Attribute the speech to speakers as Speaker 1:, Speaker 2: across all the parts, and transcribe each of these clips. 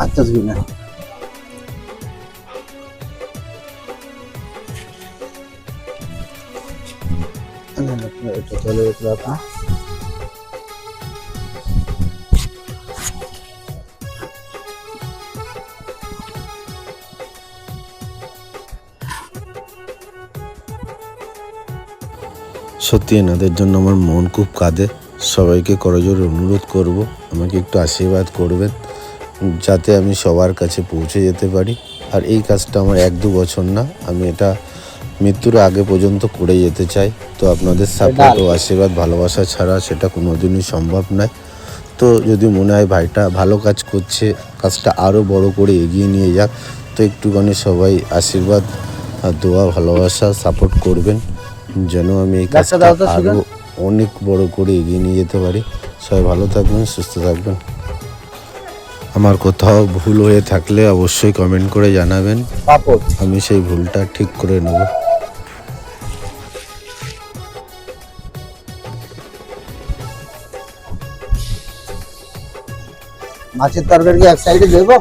Speaker 1: আচ্ছা না এটা চলে গেছিল আপনার
Speaker 2: সত্যি এনাদের জন্য আমার মন খুব কাঁদে। সবাইকে করজোড়ে অনুরোধ করব আমাকে একটু আশীর্বাদ করবেন যাতে আমি সবার কাছে পৌঁছে যেতে পারি। আর এই কাজটা আমার 1-2 বছর না, আমি এটা মৃত্যুর আগে পর্যন্ত করে যেতে চাই। তো আপনাদের সাপোর্ট ও আশীর্বাদ ভালোবাসা ছাড়া সেটা কোনোদিনই সম্ভব নয়। তো যদি মনে হয় ভাইটা ভালো কাজ করছে, কাজটা আরও বড় করে এগিয়ে নিয়ে যাক, তো একটুখানি সবাই আশীর্বাদ আর দোয়া ভালোবাসা সাপোর্ট করবেন যেন আমি এই কাজটা আরও অনেক বড় করে এগিয়ে নিয়ে যেতে পারি। সবাই ভালো থাকবেন, সুস্থ থাকবেন। আমার কোথাও ভুল হয়ে থাকলে অবশ্যই কমেন্ট করে জানাবেন, আমি সেই ভুলটা ঠিক করে নেব।
Speaker 1: মাছের তরকারি এক সাইডে দেবো।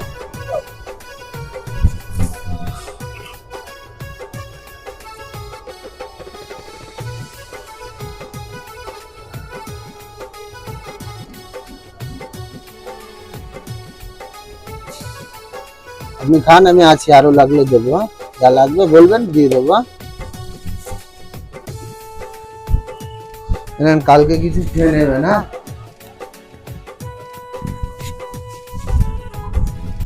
Speaker 1: আপনি খান, আমি আছি, আরো লাগলে দেবো। যা লাগবে বলবেন, দিয়ে দেবো। কালকে কিছু খেয়ে নেবে না।